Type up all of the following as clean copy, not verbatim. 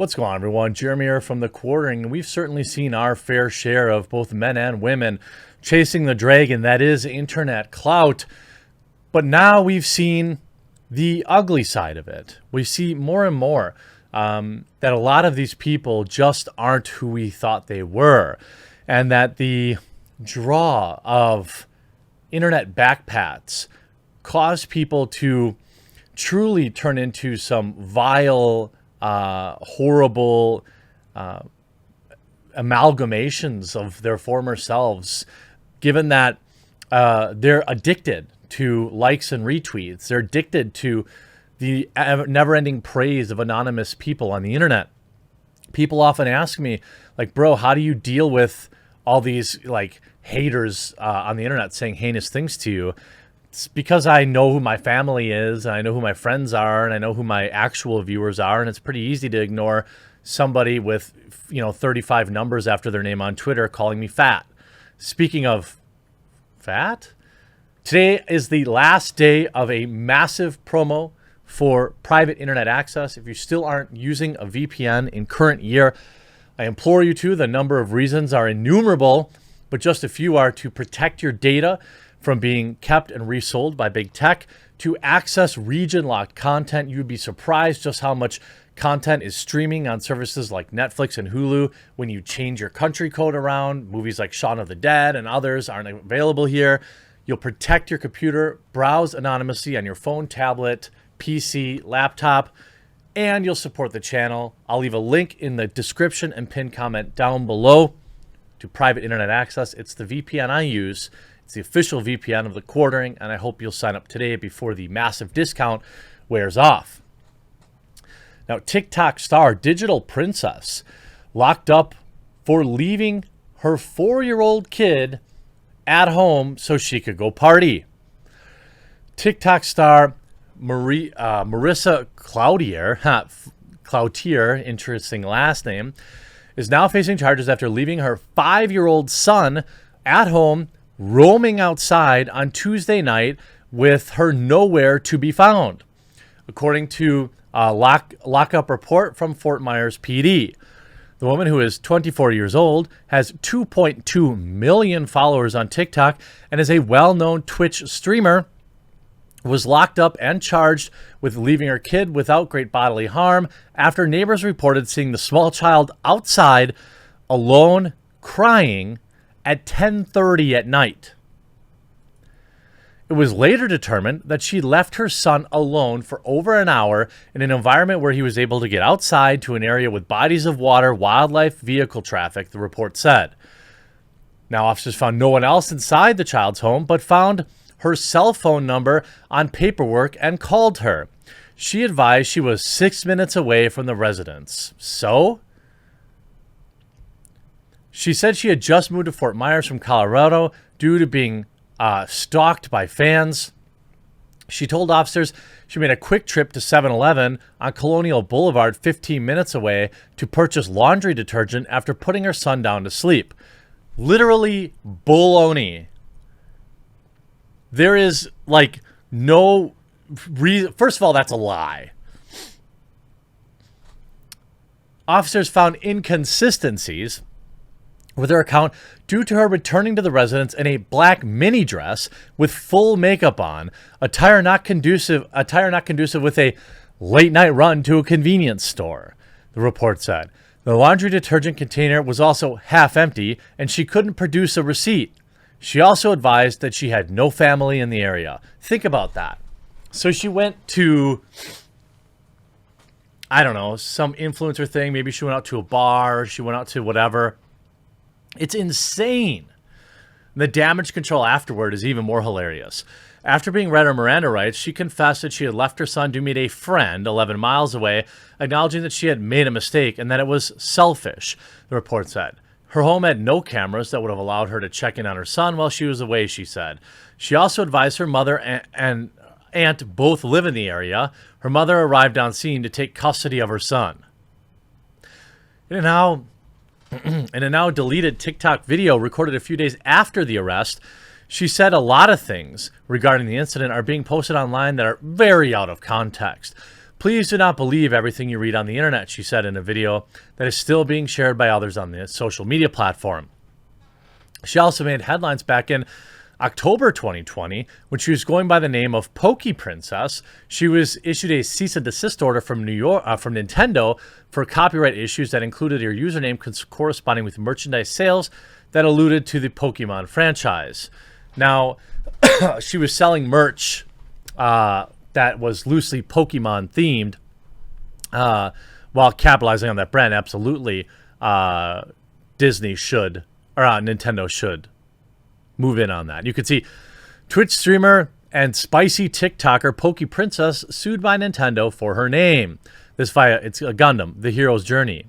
What's going on, everyone? Jeremy here from The Quartering, and we've certainly seen our fair share of both men and women chasing the dragon that is internet clout. But now we've seen the ugly side of it. We see more and more that a lot of these people just aren't who we thought they were, and that the draw of internet backpats cause people to truly turn into some vile, horrible amalgamations of their former selves, given that they're addicted to likes and retweets. They're addicted to the never-ending praise of anonymous people on the internet. People often ask me, like, bro, how do you deal with all these like haters on the internet saying heinous things to you? It's because I know who my family is, and I know who my friends are, and I know who my actual viewers are, and it's pretty easy to ignore somebody with, 35 numbers after their name on Twitter calling me fat. Speaking of fat, today is the last day of a massive promo for private internet access. If you still aren't using a VPN in current year, I implore you to. The number of reasons are innumerable, but just a few are to protect your data from being kept and resold by big tech, to access region-locked content. You'd be surprised just how much content is streaming on services like Netflix and Hulu when you change your country code around. Movies like Shaun of the Dead and others aren't available here. You'll protect your computer, browse anonymously on your phone, tablet, PC, laptop, and you'll support the channel. I'll leave a link in the description and pinned comment down below to private internet access. It's the VPN I use. It's the official VPN of The Quartering, and I hope you'll sign up today before the massive discount wears off. Now, TikTok star DigitalPrincxss locked up for leaving her 4-year-old kid at home so she could go party. TikTok star Marissa Cloutier, interesting last name, is now facing charges after leaving her 5-year-old son at home, roaming outside on Tuesday night with her nowhere to be found, according to a lockup report from Fort Myers PD. The woman, who is 24 years old, has 2.2 million followers on TikTok and is a well-known Twitch streamer, was locked up and charged with leaving her kid without great bodily harm after neighbors reported seeing the small child outside alone crying at 10:30 at night. It was later determined that she left her son alone for over an hour in an environment where he was able to get outside to an area with bodies of water, wildlife, vehicle traffic, the report said. Now, officers found no one else inside the child's home, but found her cell phone number on paperwork and called her. She advised she was 6 minutes away from the residence. So she said she had just moved to Fort Myers from Colorado due to being stalked by fans. She told officers she made a quick trip to 7-Eleven on Colonial Boulevard 15 minutes away to purchase laundry detergent after putting her son down to sleep. Literally baloney. There is like no reason. First of all, that's a lie. Officers found inconsistencies with her account due to her returning to the residence in a black mini dress with full makeup on, attire not conducive with a late night run to a convenience store, the report said. The laundry detergent container was also half empty, and she couldn't produce a receipt. She also advised that she had no family in the area. Think about that. So she went to, I don't know, some influencer thing. Maybe she went out to a bar. She went out to whatever. It's insane. The damage control afterward is even more hilarious. After being read her Miranda rights, she confessed that she had left her son to meet a friend 11 miles away, acknowledging that she had made a mistake and that it was selfish, the report said. Her home had no cameras that would have allowed her to check in on her son while she was away, she said. She also advised her mother and aunt both live in the area. Her mother arrived on scene to take custody of her son. In a now deleted TikTok video recorded a few days after the arrest, she said a lot of things regarding the incident are being posted online that are very out of context. Please do not believe everything you read on the internet, she said in a video that is still being shared by others on the social media platform. She also made headlines back in October 2020 when she was going by the name of DigitalPrincxss. She was issued a cease and desist order from Nintendo for copyright issues that included her username corresponding with merchandise sales that alluded to the Pokemon franchise. Now, she was selling merch that was loosely Pokemon themed while capitalizing on that brand. Absolutely, Disney should, or Nintendo should move in on that. You can see Twitch streamer and spicy TikToker DigitalPrincxss sued by Nintendo for her name. It's a Gundam, The Hero's Journey.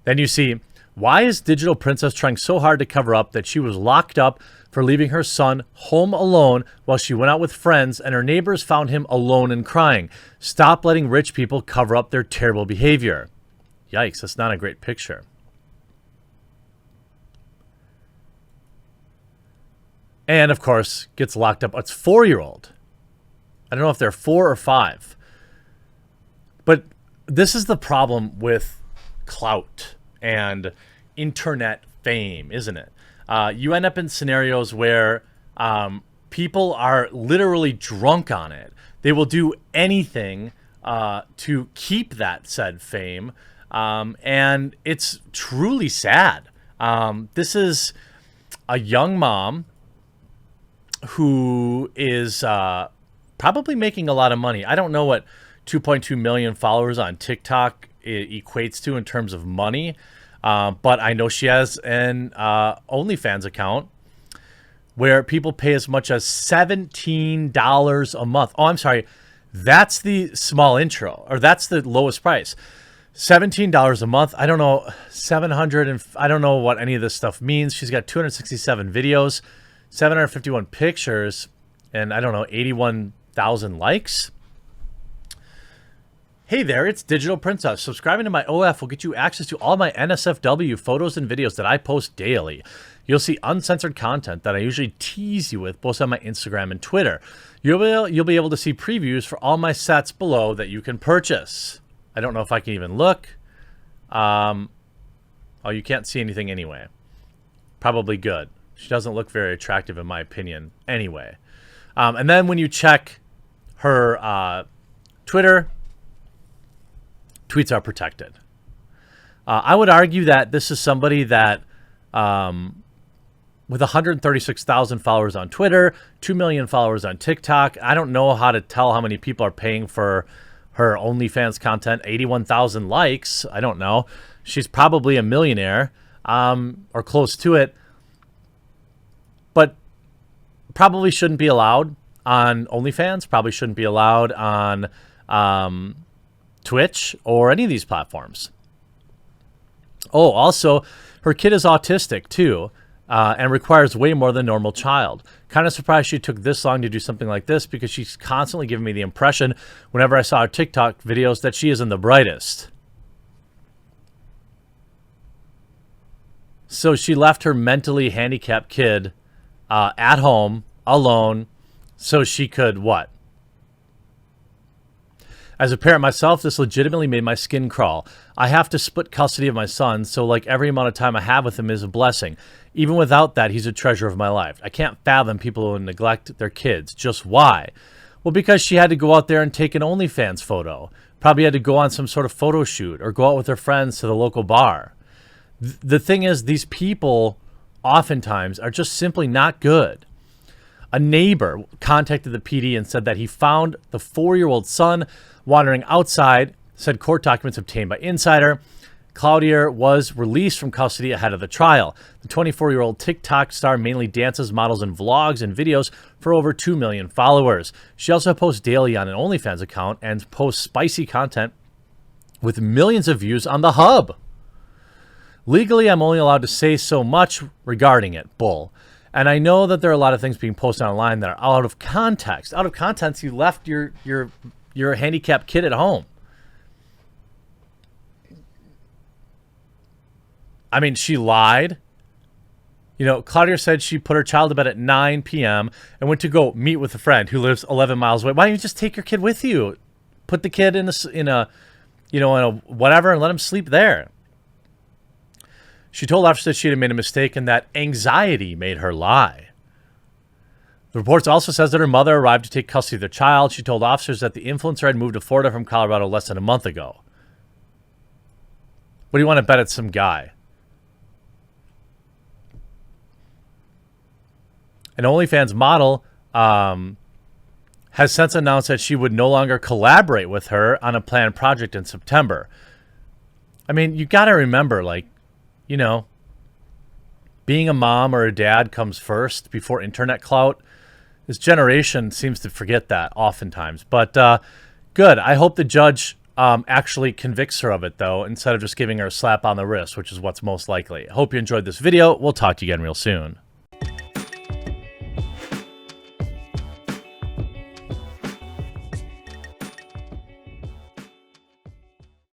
Then you see, why is DigitalPrincxss trying so hard to cover up that she was locked up for leaving her son home alone while she went out with friends and her neighbors found him alone and crying? Stop letting rich people cover up their terrible behavior. Yikes, that's not a great picture. And, of course, gets locked up. It's 4-year-old. I don't know if they're 4 or 5. But this is the problem with clout and internet fame, isn't it? You end up in scenarios where people are literally drunk on it. They will do anything to keep that said fame. And it's truly sad. This is a young mom who is probably making a lot of money. I don't know what 2.2 million followers on TikTok equates to in terms of money, but I know she has an OnlyFans account where people pay as much as $17 a month. Oh, I'm sorry. That's the small intro, or that's the lowest price. $17 a month. I don't know, 700, and I don't know what any of this stuff means. She's got 267 videos, 751 pictures, and I don't know, 81,000 likes. Hey there, it's DigitalPrincxss. Subscribing to my OF will get you access to all my NSFW photos and videos that I post daily. You'll see uncensored content that I usually tease you with, both on my Instagram and Twitter. You'll be able to see previews for all my sets below that you can purchase. I don't know if I can even look. Oh, you can't see anything anyway. Probably good. She doesn't look very attractive in my opinion anyway. And then when you check her Twitter, tweets are protected. I would argue that this is somebody that with 136,000 followers on Twitter, 2 million followers on TikTok. I don't know how to tell how many people are paying for her OnlyFans content. 81,000 likes. I don't know. She's probably a millionaire or close to it. But probably shouldn't be allowed on OnlyFans. Probably shouldn't be allowed on Twitch or any of these platforms. Oh, also, her kid is autistic too, and requires way more than a normal child. Kind of surprised she took this long to do something like this, because she's constantly giving me the impression whenever I saw her TikTok videos that she isn't the brightest. So she left her mentally handicapped kid at home alone so she could what? As a parent myself, this legitimately made my skin crawl. I have to split custody of my son, so like every amount of time I have with him is a blessing. Even without that, he's a treasure of my life. I can't fathom people who neglect their kids. Just why? Well, because she had to go out there and take an OnlyFans photo. Probably had to go on some sort of photo shoot or go out with her friends to the local bar. The thing is, these people oftentimes are just simply not good. A neighbor contacted the PD and said that he found the 4-year-old son wandering outside, said court documents obtained by Insider. Cloutier was released from custody ahead of the trial. The 24-year-old TikTok star mainly dances, models, and vlogs and videos for over 2 million followers. She also posts daily on an OnlyFans account and posts spicy content with millions of views on the hub. Legally, I'm only allowed to say so much regarding it, bull. And I know that there are a lot of things being posted online that are out of context. Out of context, you left your handicapped kid at home. I mean, she lied. You know, Cloutier said she put her child to bed at 9 p.m. and went to go meet with a friend who lives 11 miles away. Why don't you just take your kid with you? put the kid in a whatever and let him sleep there. She told officers that she had made a mistake and that anxiety made her lie. The report also says that her mother arrived to take custody of their child. She told officers that the influencer had moved to Florida from Colorado less than a month ago. What do you want to bet it's some guy? An OnlyFans model has since announced that she would no longer collaborate with her on a planned project in September. I mean, you got to remember, like, you know, being a mom or a dad comes first before internet clout. This generation seems to forget that oftentimes. But good. I hope the judge actually convicts her of it, though, instead of just giving her a slap on the wrist, which is what's most likely. I hope you enjoyed this video. We'll talk to you again real soon.